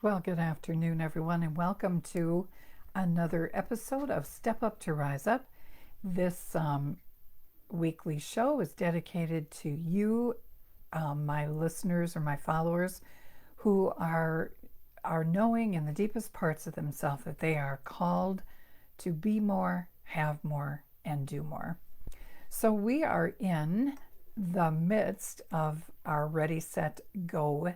Well, good afternoon, everyone, and welcome to another episode of Step Up to Rise Up. This weekly show is dedicated to you, my listeners or my followers, who are knowing in the deepest parts of themselves that they are called to be more, have more, and do more. So we are in the midst of our Ready, Set, Go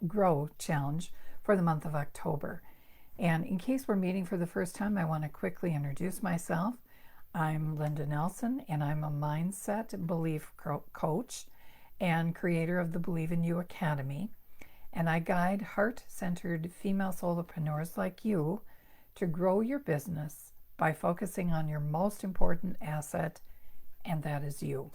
Grow challenge for the month of October. And in case we're meeting for the first time, I want to quickly introduce myself. I'm Linda Nelson, and I'm a mindset belief coach and creator of the Believe in You Academy. And I guide heart-centered female solopreneurs like you to grow your business by focusing on your most important asset, and that is you.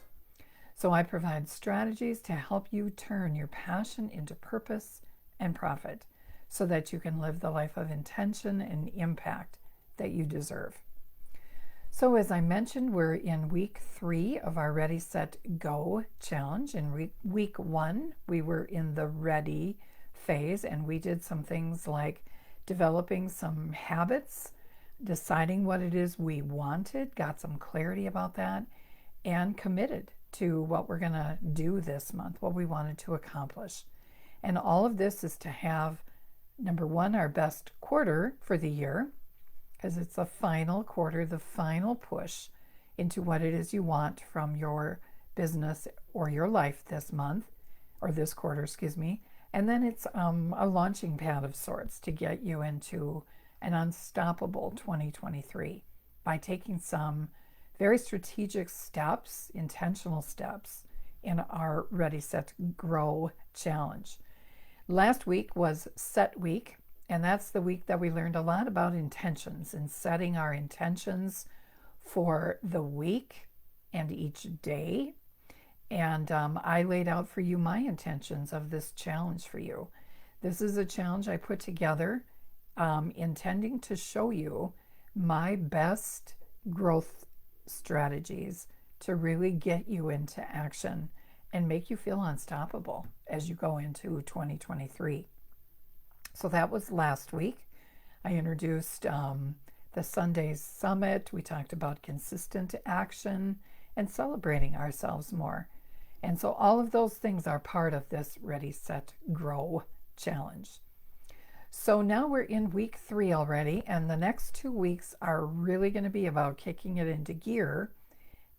So I provide strategies to help you turn your passion into purpose and profit so that you can live the life of intention and impact that you deserve. So as I mentioned, we're in week 3 of our Ready, Set, Go challenge. In week 1, we were in the ready phase, and we did some things like developing some habits, deciding what it is we wanted, got some clarity about that, and committed to what we're going to do this month, what we wanted to accomplish. And all of this is to have, number one, our best quarter for the year, because it's the final quarter, the final push into what it is you want from your business or your life this month, or this quarter, excuse me. And then it's a launching pad of sorts to get you into an unstoppable 2023 by taking some very strategic steps, intentional steps in our Ready, Set, Grow challenge. Last week was Set Week, and that's the week that we learned a lot about intentions and setting our intentions for the week and each day. And I laid out for you my intentions of this challenge for you. This is a challenge I put together intending to show you my best growth strategies to really get you into action and make you feel unstoppable as you go into 2023. So that was last week. I introduced the Sundays Summit. We talked about consistent action and celebrating ourselves more. And so all of those things are part of this Ready, Set, Grow challenge. So now we're in week 3 already, and the next 2 weeks are really going to be about kicking it into gear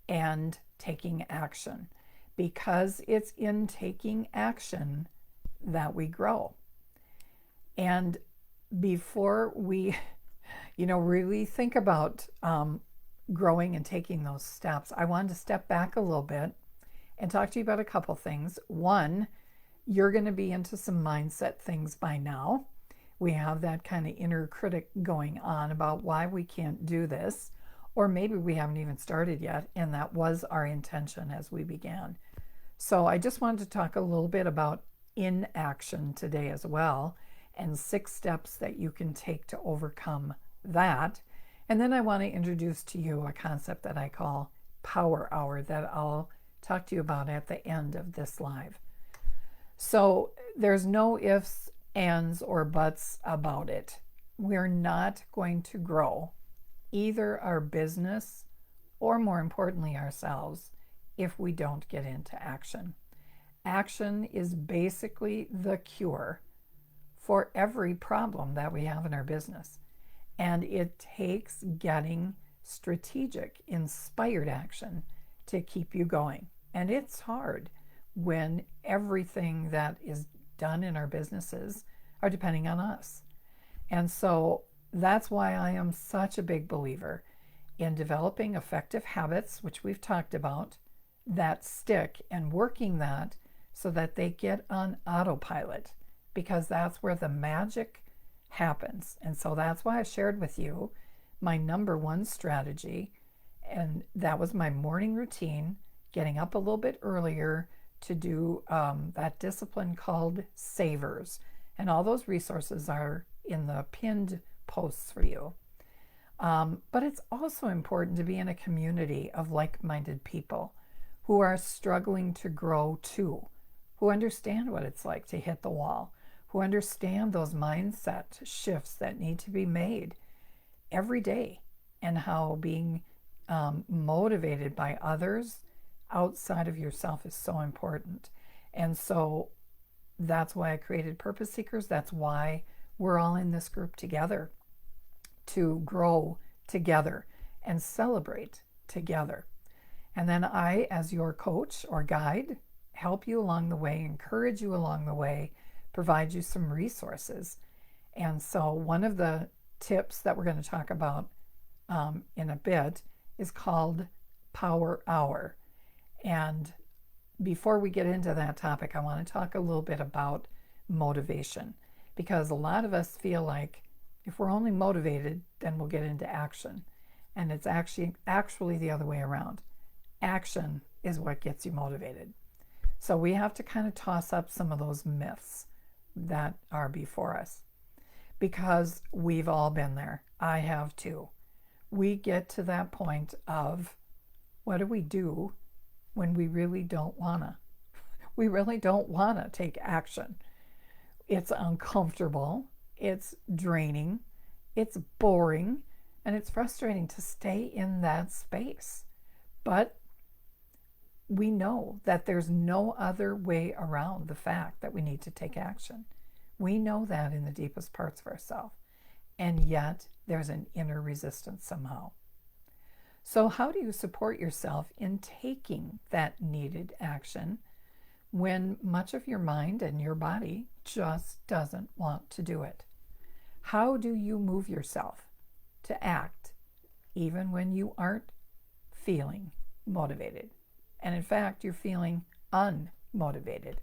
and taking action, because it's in taking action that we grow. And before we, really think about growing and taking those steps, I wanted to step back a little bit and talk to you about a couple things. One, you're going to be into some mindset things by now. We have that kind of inner critic going on about why we can't do this, or maybe we haven't even started yet, and that was our intention as we began. So I just wanted to talk a little bit about inaction today as well, and 6 steps that you can take to overcome that. And then I want to introduce to you a concept that I call Power Hour that I'll talk to you about at the end of this live. So there's no ifs, ands, or buts about it. We're not going to grow either our business or, more importantly, ourselves if we don't get into action. Action is basically the cure for every problem that we have in our business. And it takes getting strategic, inspired action to keep you going. And it's hard when everything that is done in our businesses are depending on us. And so that's why I am such a big believer in developing effective habits, which we've talked about, that stick, and working that so that they get on autopilot, because that's where the magic happens. And so that's why I shared with you my number 1 strategy, and that was my morning routine, getting up a little bit earlier to do that discipline called Savers. And all those resources are in the pinned posts for you. But it's also important to be in a community of like-minded people who are struggling to grow too, who understand what it's like to hit the wall, who understand those mindset shifts that need to be made every day, and how being motivated by others outside of yourself is so important. And so that's why I created Purpose Seekers. That's why we're all in this group together, to grow together and celebrate together. And then I, as your coach or guide, help you along the way, encourage you along the way, provide you some resources. And so one of the tips that we're going to talk about in a bit is called Power Hour. And before we get into that topic, I want to talk a little bit about motivation, because a lot of us feel like if we're only motivated, then we'll get into action. And it's actually the other way around. Action is what gets you motivated. So we have to kind of toss up some of those myths that are before us, because we've all been there. I have too. We get to that point of, what do we do when we really don't wanna? We really don't wanna take action. It's uncomfortable, it's draining, it's boring, and it's frustrating to stay in that space. But we know that there's no other way around the fact that we need to take action. We know that in the deepest parts of ourselves, and yet there's an inner resistance somehow. So how do you support yourself in taking that needed action when much of your mind and your body just doesn't want to do it? How do you move yourself to act even when you aren't feeling motivated? And in fact, you're feeling unmotivated.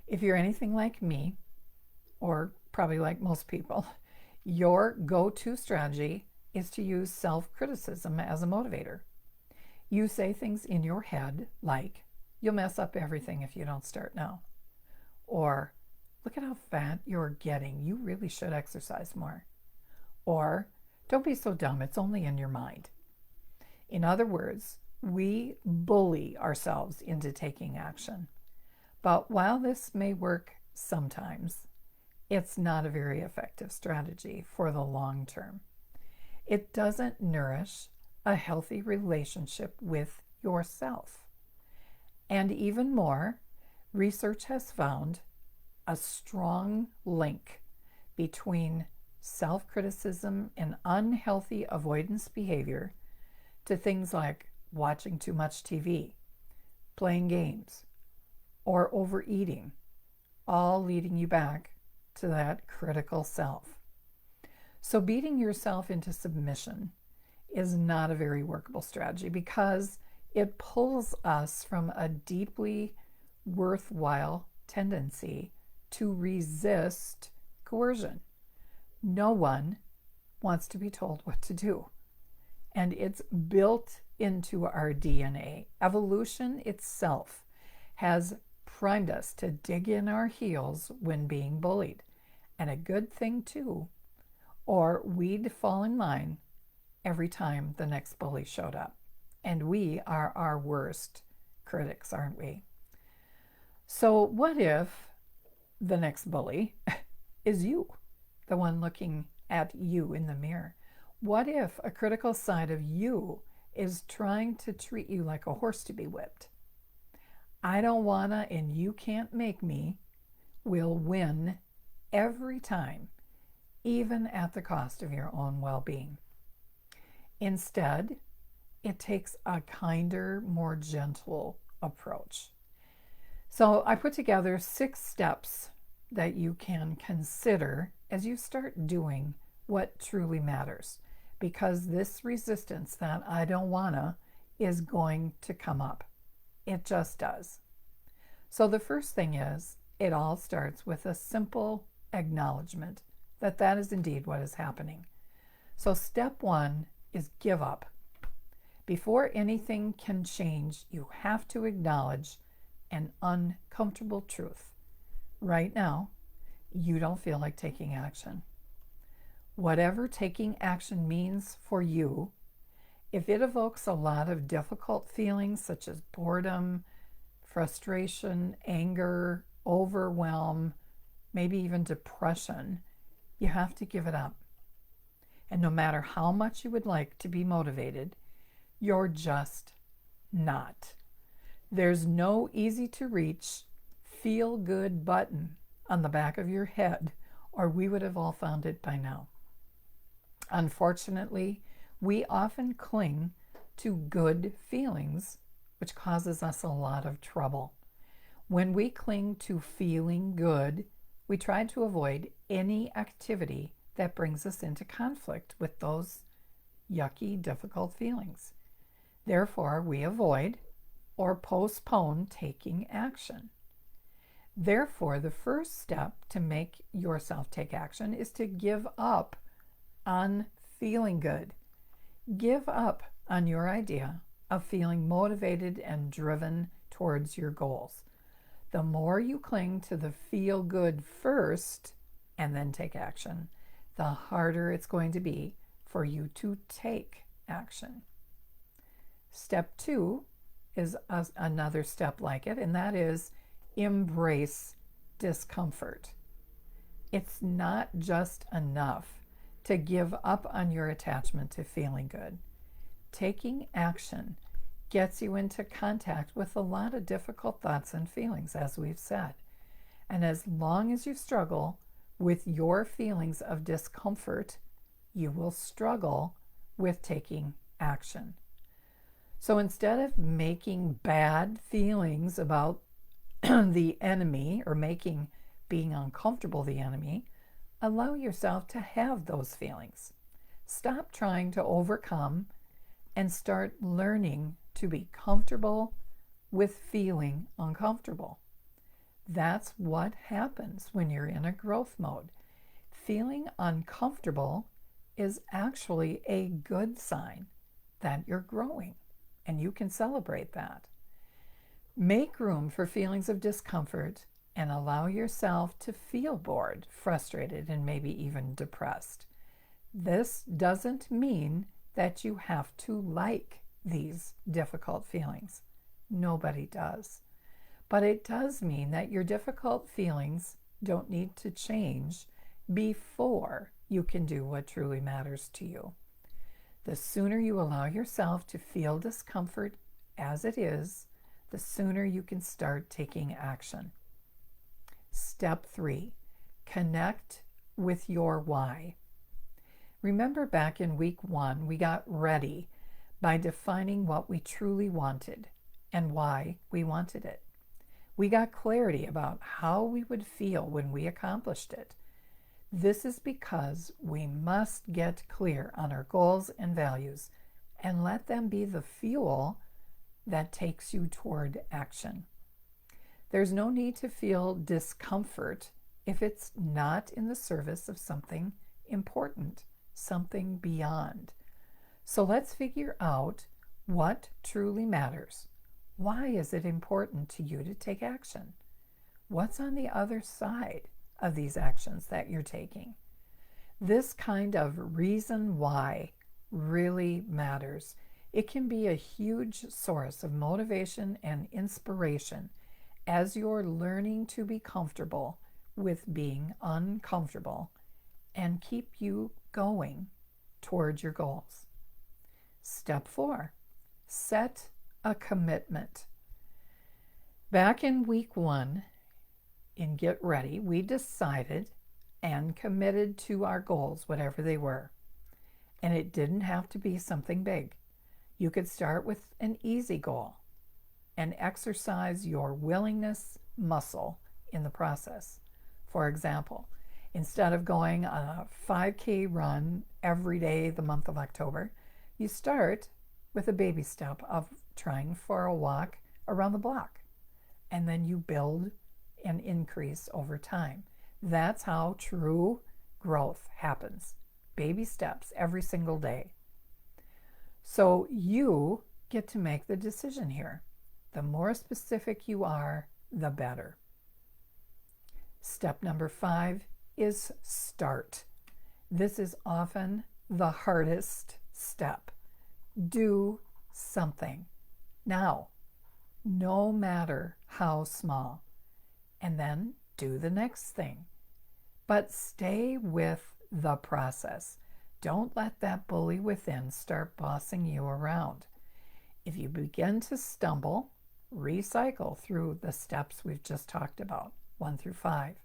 If you're anything like me, or probably like most people, your go-to strategy is to use self-criticism as a motivator. You say things in your head like, you'll mess up everything if you don't start now. Or, look at how fat you're getting. You really should exercise more. Or, don't be so dumb. It's only in your mind. In other words, we bully ourselves into taking action. But while this may work sometimes, it's not a very effective strategy for the long term. It doesn't nourish a healthy relationship with yourself. And even more, research has found a strong link between self-criticism and unhealthy avoidance behavior to things like watching too much TV, playing games, or overeating, all leading you back to that critical self. So beating yourself into submission is not a very workable strategy, because it pulls us from a deeply worthwhile tendency to resist coercion. No one wants to be told what to do, and it's built into our DNA. Evolution itself has primed us to dig in our heels when being bullied, and a good thing too, or we'd fall in line every time the next bully showed up. And we are our worst critics, aren't we? So what if the next bully is you, the one looking at you in the mirror? What if a critical side of you is trying to treat you like a horse to be whipped? I don't wanna, and you can't make me, will win every time, even at the cost of your own well-being. Instead, it takes a kinder, more gentle approach. So I put together 6 steps that you can consider as you start doing what truly matters, because this resistance that I don't wanna is going to come up. It just does. So the first thing is, it all starts with a simple acknowledgement that that is indeed what is happening. So step 1 is give up. Before anything can change, you have to acknowledge an uncomfortable truth. Right now, you don't feel like taking action. Whatever taking action means for you, if it evokes a lot of difficult feelings such as boredom, frustration, anger, overwhelm, maybe even depression, you have to give it up. And no matter how much you would like to be motivated, you're just not. There's no easy to reach feel good button on the back of your head, or we would have all found it by now. Unfortunately, we often cling to good feelings, which causes us a lot of trouble. When we cling to feeling good, we try to avoid any activity that brings us into conflict with those yucky, difficult feelings. Therefore, we avoid or postpone taking action. Therefore, the first step to make yourself take action is to give up on feeling good. Give up on your idea of feeling motivated and driven towards your goals. The more you cling to the feel good first and then take action, the harder it's going to be for you to take action. Step 2 is another step like it, and that is embrace discomfort. It's not just enough to give up on your attachment to feeling good. Taking action gets you into contact with a lot of difficult thoughts and feelings, as we've said. And as long as you struggle with your feelings of discomfort, you will struggle with taking action. So instead of making bad feelings about the enemy or making being uncomfortable the enemy, allow yourself to have those feelings. Stop trying to overcome and start learning to be comfortable with feeling uncomfortable. That's what happens when you're in a growth mode. Feeling uncomfortable is actually a good sign that you're growing, and you can celebrate that. Make room for feelings of discomfort and allow yourself to feel bored, frustrated, and maybe even depressed. This doesn't mean that you have to like these difficult feelings. Nobody does. But it does mean that your difficult feelings don't need to change before you can do what truly matters to you. The sooner you allow yourself to feel discomfort as it is, the sooner you can start taking action. Step 3, connect with your why. Remember back in week 1, we got ready by defining what we truly wanted and why we wanted it. We got clarity about how we would feel when we accomplished it. This is because we must get clear on our goals and values and let them be the fuel that takes you toward action. There's no need to feel discomfort if it's not in the service of something important, something beyond. So let's figure out what truly matters. Why is it important to you to take action? What's on the other side of these actions that you're taking? This kind of reason why really matters. It can be a huge source of motivation and inspiration as you're learning to be comfortable with being uncomfortable and keep you going toward your goals. Step 4, set a commitment. Back in week 1, in Get Ready, we decided and committed to our goals, whatever they were. And it didn't have to be something big. You could start with an easy goal and exercise your willingness muscle in the process. For example, instead of going on a 5K run every day the month of October, you start with a baby step of trying for a walk around the block. And then you build and increase over time. That's how true growth happens. Baby steps every single day. So you get to make the decision here. The more specific you are, the better. Step number 5 is start. This is often the hardest step. Do something now, no matter how small. And then do the next thing. but stay with the process. Don't let that bully within start bossing you around. If you begin to stumble, recycle through the steps we've just talked about, 1 through 5.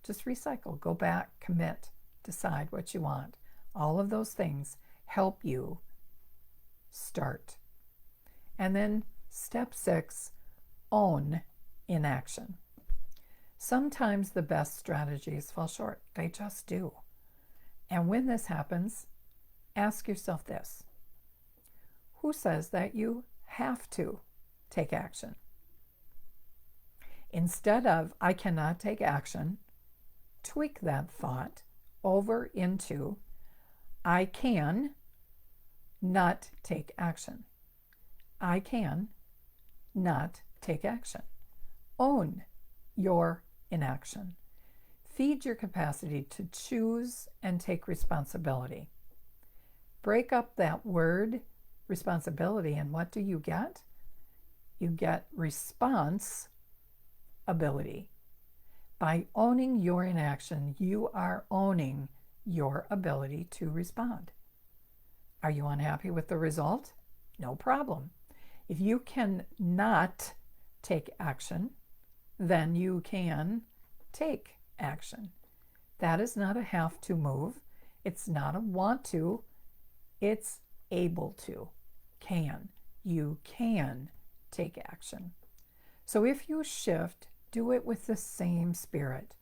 Just recycle, go back, commit, decide what you want. All of those things help you start. And then step 6, own inaction. Sometimes the best strategies fall short. They just do. And when this happens, ask yourself this: who says that you have to take action? Instead of "I cannot take action," tweak that thought over into "I can not take action." I can not take action. Own your inaction. Feed your capacity to choose and take responsibility. Break up that word responsibility, and what do you get? You get response ability. By owning your inaction, you are owning your ability to respond. Are you unhappy with the result? No problem. If you can not take action, then you can take action. That is not a have to move. It's not a want to. It's able to. Can. You can take action. So if you shift, do it with the same spirit.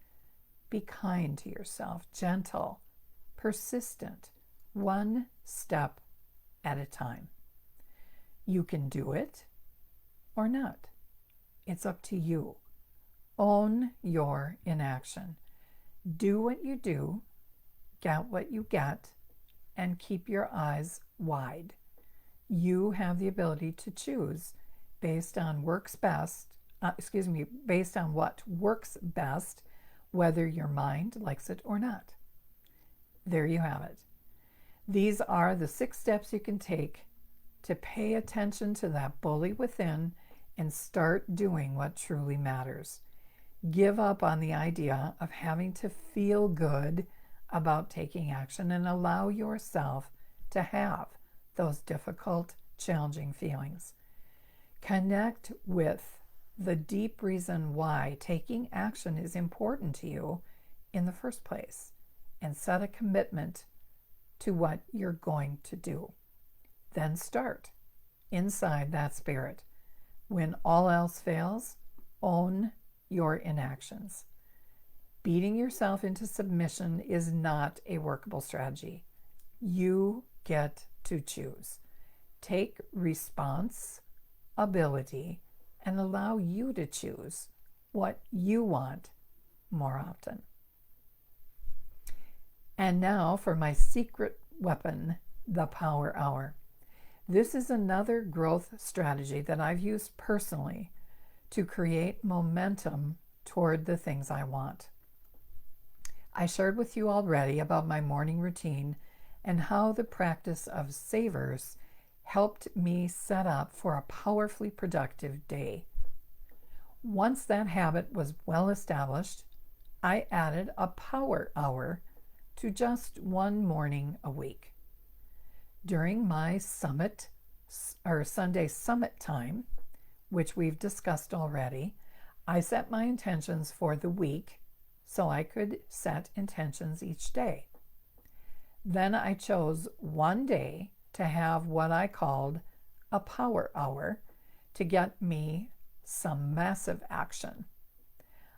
Be kind to yourself, gentle, persistent, one step at a time. You can do it or not. It's up to you. Own your inaction. Do what you do, get what you get, and keep your eyes wide. You have the ability to choose based on based on what works best, whether your mind likes it or not. There you have it. These are the 6 steps you can take to pay attention to that bully within and start doing what truly matters. Give up on the idea of having to feel good about taking action and allow yourself to have those difficult, challenging feelings. Connect with the deep reason why taking action is important to you in the first place and set a commitment to what you're going to do. Then start inside that spirit. When all else fails, own your inactions. Beating yourself into submission is not a workable strategy. You get to choose. Take responsibility and allow you to choose what you want more often. And now for my secret weapon, the Power Hour. This is another growth strategy that I've used personally to create momentum toward the things I want. I shared with you already about my morning routine and how the practice of savers helped me set up for a powerfully productive day. Once that habit was well established, I added a Power Hour to just one morning a week. During my Sunday summit time, which we've discussed already, I set my intentions for the week so I could set intentions each day. Then I chose one day to have what I called a Power Hour to get me some massive action.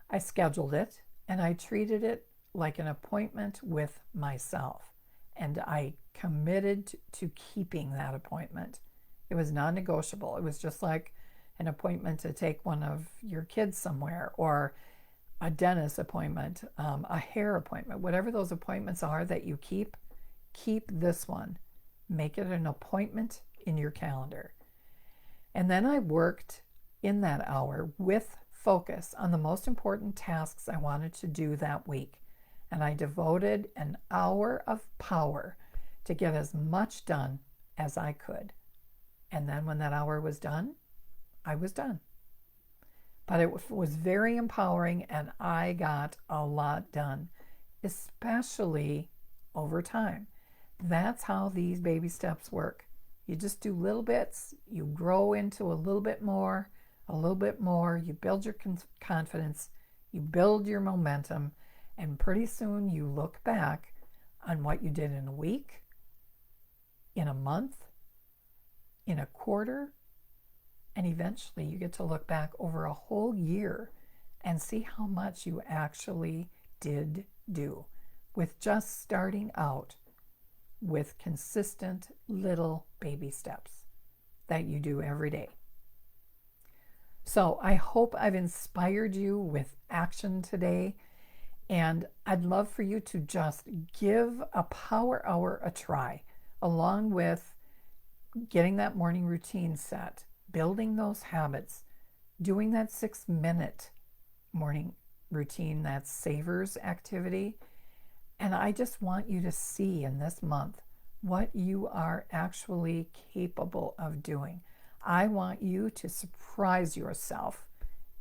I scheduled it and I treated it like an appointment with myself, and I committed to keeping that appointment. It was non-negotiable. It was just like an appointment to take one of your kids somewhere, or a dentist appointment, a hair appointment, whatever those appointments are that you keep this one. Make it an appointment in your calendar. And then I worked in that hour with focus on the most important tasks I wanted to do that week. And I devoted an hour of power to get as much done as I could. And then when that hour was done, I was done. But it was very empowering and I got a lot done. especially over time. That's how these baby steps work. You just do little bits, you grow into a little bit more, you build your confidence, you build your momentum, and pretty soon you look back on what you did in a week, in a month, in a quarter, and eventually you get to look back over a whole year and see how much you actually did do with just starting out with consistent little baby steps that you do every day. So I hope I've inspired you with action today, and I'd love for you to just give a power hour a try, along with getting that morning routine set, building those habits, doing that 6-minute morning routine, that Savers activity. And I just want you to see in this month what you are actually capable of doing. I want you to surprise yourself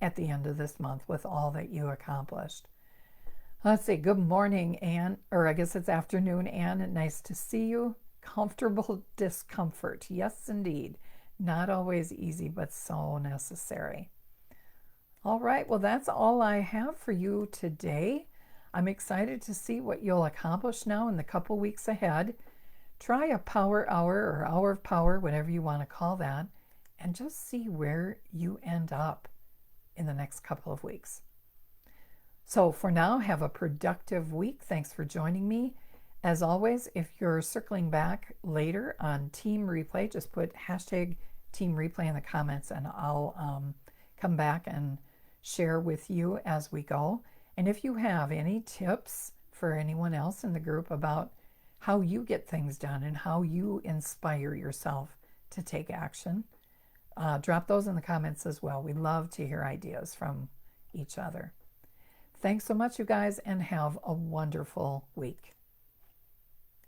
at the end of this month with all that you accomplished. Let's see, good morning, Anne, or I guess it's afternoon, Anne. Nice to see you. Comfortable discomfort. Yes, indeed. Not always easy, but so necessary. All right, well, that's all I have for you today. I'm excited to see what you'll accomplish now in the couple weeks ahead. Try a power hour or hour of power, whatever you want to call that, and just see where you end up in the next couple of weeks. So for now, have a productive week. Thanks for joining me. As always, if you're circling back later on Team Replay, just put hashtag Team Replay in the comments and I'll come back and share with you as we go. And if you have any tips for anyone else in the group about how you get things done and how you inspire yourself to take action, drop those in the comments as well. We love to hear ideas from each other. Thanks so much, you guys, and have a wonderful week.